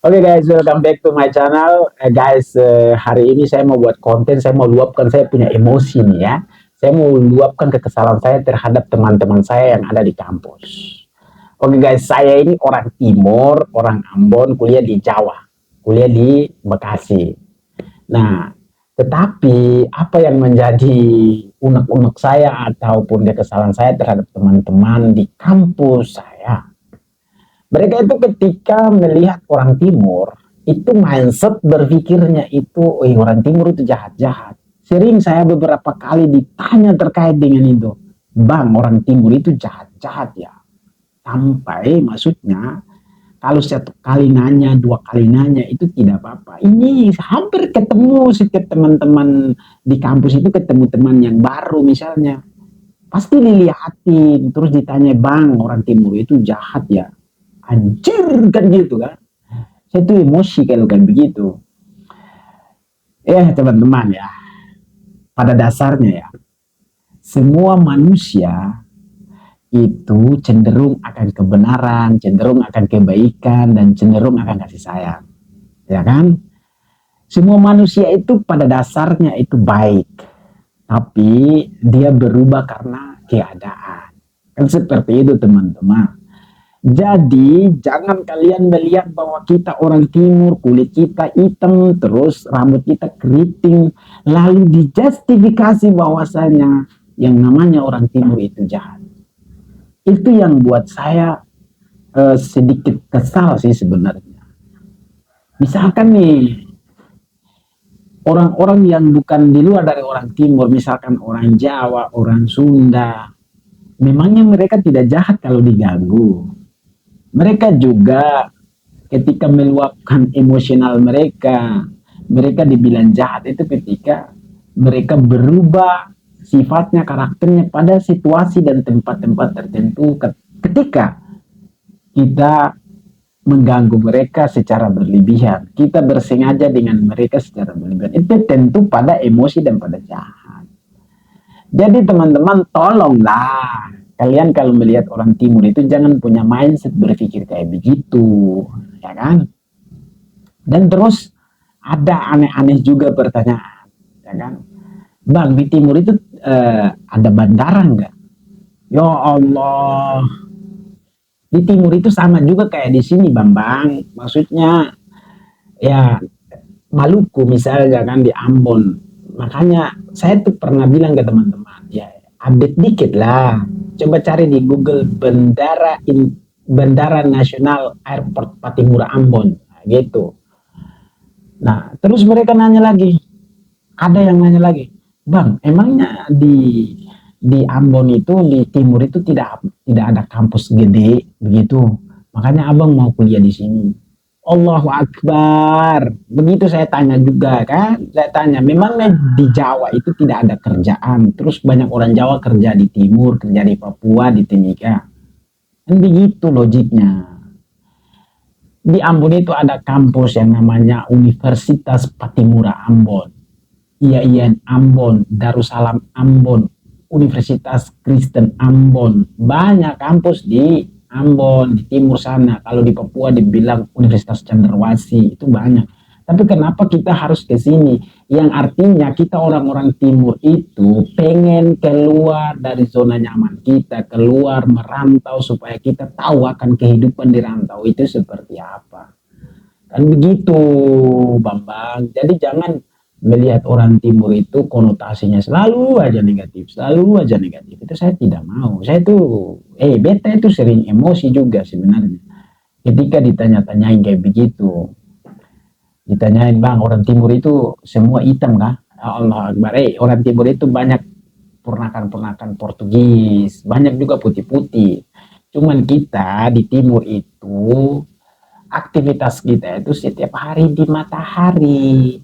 Oke guys, welcome back to my channel. Guys, hari ini saya mau buat konten, saya mau luapkan saya punya emosi nih ya. Saya mau luapkan kekesalan saya terhadap teman-teman saya yang ada di kampus. Oke guys, saya ini orang Timur, orang Ambon, kuliah di Jawa, kuliah di Bekasi. Nah, tetapi apa yang menjadi unek-unek saya ataupun kekesalan saya terhadap teman-teman di kampus saya, mereka itu ketika melihat orang timur, itu mindset berpikirnya itu, oh, orang timur itu jahat-jahat. Sering saya beberapa kali ditanya terkait dengan itu. Bang, orang timur itu jahat-jahat ya. Sampai maksudnya, kalau satu kali nanya, dua kali nanya, itu tidak apa-apa. Ini hampir ketemu setiap teman-teman di kampus itu ketemu teman yang baru misalnya. Pasti dilihatin, terus ditanya, bang, orang timur itu jahat ya. Anjir kan gitu kan, saya tuh emosi kalau kayak begitu ya teman-teman ya. Pada dasarnya ya, semua manusia itu cenderung akan kebenaran, cenderung akan kebaikan, dan cenderung akan kasih sayang, ya kan. Semua manusia itu pada dasarnya itu baik, tapi dia berubah karena keadaan, kan seperti itu teman-teman. Jadi jangan kalian melihat bahwa kita orang timur, kulit kita hitam, terus rambut kita keriting, lalu dijustifikasi bahwasanya yang namanya orang timur itu jahat. Itu yang buat saya sedikit kesal sih sebenarnya. Misalkan nih, orang-orang yang bukan di luar dari orang timur, misalkan orang Jawa, orang Sunda, memangnya mereka tidak jahat kalau diganggu. Mereka juga ketika meluapkan emosional mereka, mereka dibilang jahat itu ketika mereka berubah sifatnya, karakternya pada situasi dan tempat-tempat tertentu, ketika kita mengganggu mereka secara berlebihan, kita bersengaja dengan mereka secara berlebihan, itu tentu pada emosi dan pada jahat. Jadi teman-teman, tolonglah kalian kalau melihat orang timur itu jangan punya mindset berpikir kayak begitu, ya kan. Dan terus ada aneh-aneh juga pertanyaan, ya kan, bang, di timur itu ada bandara nggak? Ya Allah, di timur itu sama juga kayak di sini bang, maksudnya ya Maluku misalnya kan, di Ambon. Makanya saya tuh pernah bilang ke teman-teman, ya update dikit lah. Coba cari di Google Bandara Nasional Airport Patimura Ambon, nah, gitu. Nah, terus mereka nanya lagi, ada yang nanya lagi, bang, emangnya di Ambon itu, di timur itu tidak ada kampus gede begitu? Makanya abang mau kuliah di sini. Allahu Akbar. Begitu saya tanya juga kan. Saya tanya, memangnya di Jawa itu tidak ada kerjaan. Terus banyak orang Jawa kerja di timur, kerja di Papua, di Timika. Kan begitu logiknya. Di Ambon itu ada kampus yang namanya Universitas Patimura Ambon. IAIN Ambon, Darussalam Ambon, Universitas Kristen Ambon. Banyak kampus di Ambon, di timur sana. Kalau di Papua dibilang Universitas Cendrawasih, itu banyak. Tapi kenapa kita harus ke sini? Yang artinya kita orang-orang timur itu pengen keluar dari zona nyaman kita, keluar merantau supaya kita tahu akan kehidupan di rantau itu seperti apa. Kan begitu, Bambang. Jadi jangan melihat orang timur itu konotasinya selalu aja negatif, selalu aja negatif. Itu saya tidak mau. Saya tuh, beta itu sering emosi juga sebenarnya. Ketika ditanya-tanyain kayak begitu, ditanyain, bang, orang timur itu semua hitam kah? Ya Allah Akbar, orang timur itu banyak pernakan-pernakan Portugis, banyak juga putih-putih. Cuman kita di timur itu, aktivitas kita itu setiap hari di matahari.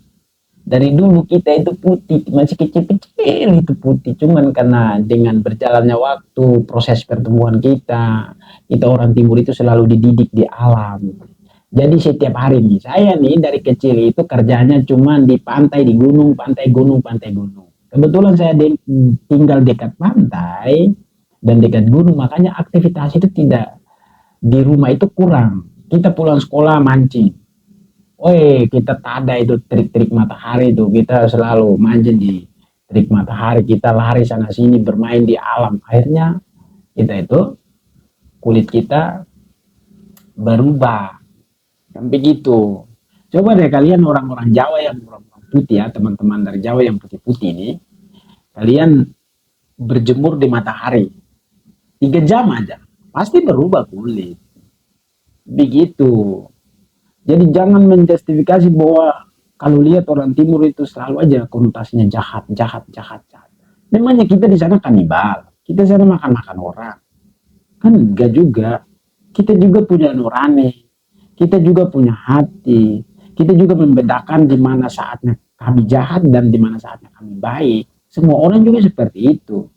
Dari dulu kita itu putih, masih kecil-kecil itu putih. Cuman karena dengan berjalannya waktu, proses pertumbuhan kita orang timur itu selalu dididik di alam. Jadi setiap hari nih, saya nih dari kecil itu kerjanya cuma di pantai, di gunung, pantai gunung, pantai gunung. Kebetulan saya tinggal dekat pantai dan dekat gunung, makanya aktivitas itu tidak, di rumah itu kurang. Kita pulang sekolah mancing. kita tak ada itu trik-trik matahari itu, kita selalu manja di trik matahari, kita lari sana sini bermain di alam, akhirnya kita itu kulit kita berubah kan begitu. Coba deh kalian orang-orang Jawa yang orang putih ya, teman-teman dari Jawa yang putih-putih ini, kalian berjemur di matahari 3 jam aja pasti berubah kulit begitu. Jadi jangan menjustifikasi bahwa kalau lihat orang timur itu selalu aja konotasinya jahat, jahat, jahat, jahat. Memangnya kita di sana kanibal, kita di sana makan-makan orang, kan enggak juga. Kita juga punya nurani, kita juga punya hati, kita juga membedakan di mana saatnya kami jahat dan di mana saatnya kami baik. Semua orang juga seperti itu.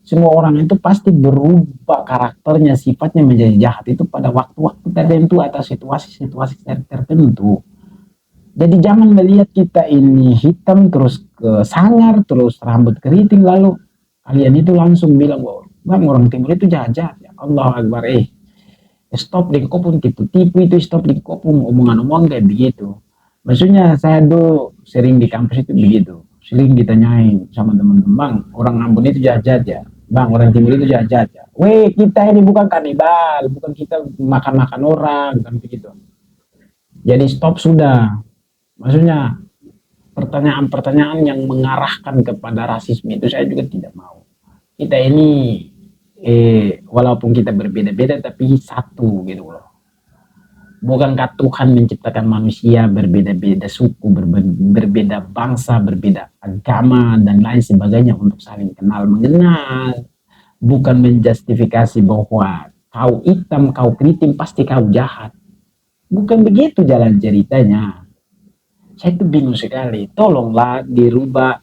Semua orang itu pasti berubah karakternya, sifatnya menjadi jahat itu pada waktu-waktu tertentu atau situasi-situasi tertentu. Jadi jangan melihat kita ini hitam terus ke sangar, terus rambut keriting, lalu kalian itu langsung bilang, bahwa bang orang timur itu jahat-jahat. Ya Allah Akbar, stop deh, kau pun tipu-tipu itu, stop deh, kau pun omongan-omongan kayak begitu. Maksudnya saya tuh sering di kampus itu begitu, sering ditanyain sama teman-teman, bang orang Ambon itu jahat-jahat ya, bang orang timur itu jahat-jahat ya. Weh kita ini bukan kanibal, bukan kita makan-makan orang, kan begitu. Jadi stop sudah. Maksudnya pertanyaan-pertanyaan yang mengarahkan kepada rasisme itu saya juga tidak mau. Kita ini walaupun kita berbeda-beda tapi satu gitu loh. Bukankah Tuhan menciptakan manusia berbeda-beda suku, berbeda bangsa, berbeda agama, dan lain sebagainya untuk saling kenal mengenal. Bukan menjustifikasi bahwa kau hitam, kau keriting, pasti kau jahat. Bukan begitu jalan ceritanya. Saya itu bingung sekali. Tolonglah dirubah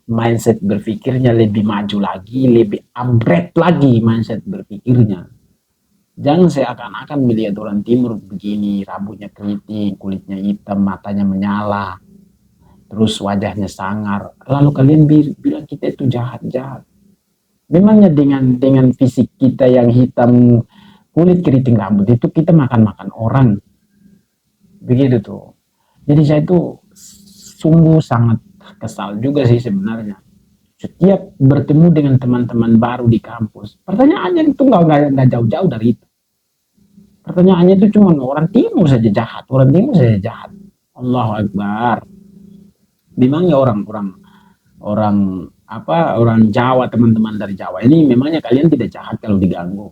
mindset berpikirnya, lebih maju lagi, lebih upgrade lagi mindset berpikirnya. Jangan seakan-akan melihat orang timur begini, rambutnya keriting, kulitnya hitam, matanya menyala, terus wajahnya sangar. Lalu kalian bilang kita itu jahat-jahat. Memangnya dengan fisik kita yang hitam, kulit keriting rambut itu kita makan-makan orang. Begitu tuh. Jadi saya itu sungguh sangat kesal juga sih sebenarnya. Setiap bertemu dengan teman-teman baru di kampus, pertanyaannya itu nggak jauh-jauh dari itu. Pertanyaannya itu cuma orang timur saja jahat, orang timur saja jahat. Allahu Akbar. Memangnya orang-orang orang apa orang Jawa, teman-teman dari Jawa ini memangnya kalian tidak jahat kalau diganggu?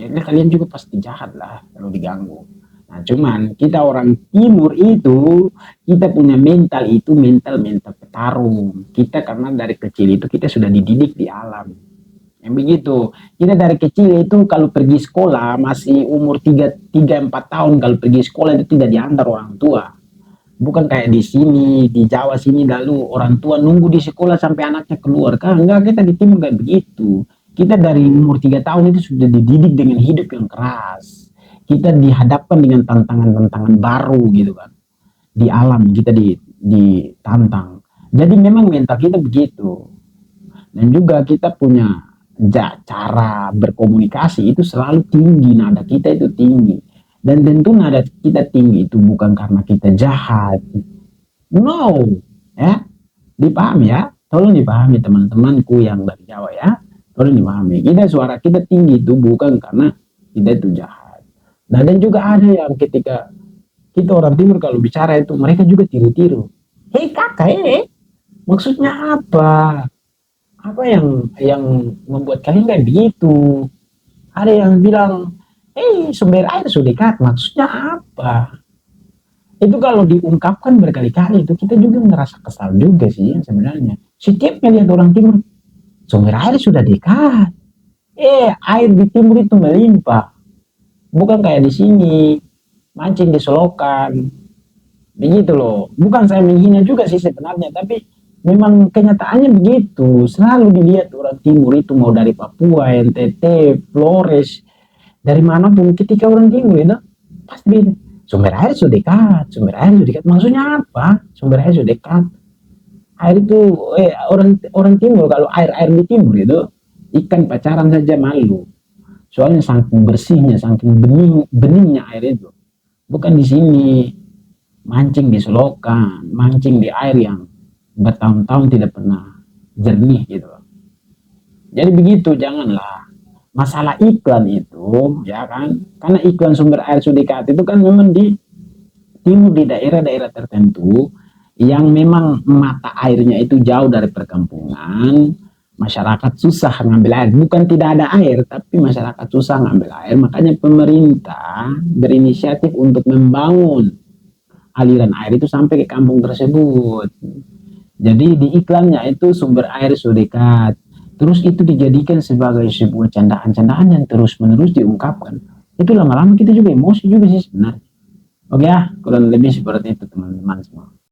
Ya kalian juga pasti jahat lah kalau diganggu. Nah cuman kita orang timur itu kita punya mental itu mental petarung. Kita karena dari kecil itu kita sudah dididik di alam. Yang begitu. Kita dari kecil itu kalau pergi sekolah masih umur 3 4 tahun kalau pergi sekolah itu tidak diantar orang tua. Bukan kayak di sini, di Jawa sini lalu orang tua nunggu di sekolah sampai anaknya keluar. Kan enggak, kita di timur kayak begitu. Kita dari umur 3 tahun itu sudah dididik dengan hidup yang keras. Kita dihadapkan dengan tantangan-tantangan baru gitu kan. Di alam kita ditantang. Jadi memang mental kita begitu. Dan juga kita punya cara berkomunikasi itu selalu tinggi, nada kita itu tinggi. Dan tentu nada kita tinggi itu bukan karena kita jahat. No, ya. Dipahami ya. Tolong dipahami teman-temanku yang dari Jawa ya. Tolong dipahami. Suara kita tinggi itu bukan karena kita itu jahat. Nah, dan juga ada yang ketika kita orang timur kalau bicara itu mereka juga tiru-tiru. Hei kakak, maksudnya apa? Apa yang membuat kalian kayak begitu? Ada yang bilang, sumber air sudah dekat, maksudnya apa? Itu kalau diungkapkan berkali-kali itu kita juga ngerasa kesal juga sih sebenarnya. Setiap melihat orang timur, sumber air sudah dekat. Air di timur itu melimpah. Bukan kayak di sini, mancing di selokan. Begitu loh. Bukan saya menghina juga sih sebenarnya, tapi memang kenyataannya begitu. Selalu dilihat orang timur itu mau dari Papua, NTT, Flores, dari manapun ketika orang timur itu pasti sumber air sudah dekat, sumber air sudah dekat. Maksudnya apa? Sumber air sudah dekat. Air itu orang orang timur kalau air di timur itu ikan pacaran saja malu. Soalnya saking bersihnya, saking beningnya air itu. Bukan di sini. mancing di selokan, mancing di air yang bertahun-tahun tidak pernah jernih gitu. Jadi begitu, janganlah masalah iklan itu, ya kan? Karena iklan sumber air Sudekat itu kan memang di timur, di daerah-daerah tertentu yang memang mata airnya itu jauh dari perkampungan, masyarakat susah ngambil air. Bukan tidak ada air, tapi masyarakat susah ngambil air. Makanya pemerintah berinisiatif untuk membangun aliran air itu sampai ke kampung tersebut. Jadi di iklannya itu sumber air Sudekat. Terus itu dijadikan sebagai sebuah candaan-candaan yang terus-menerus diungkapkan. Itu lama-lama kita juga emosi juga sih sebenarnya. Oke ya, kurang lebih seperti itu teman-teman semua.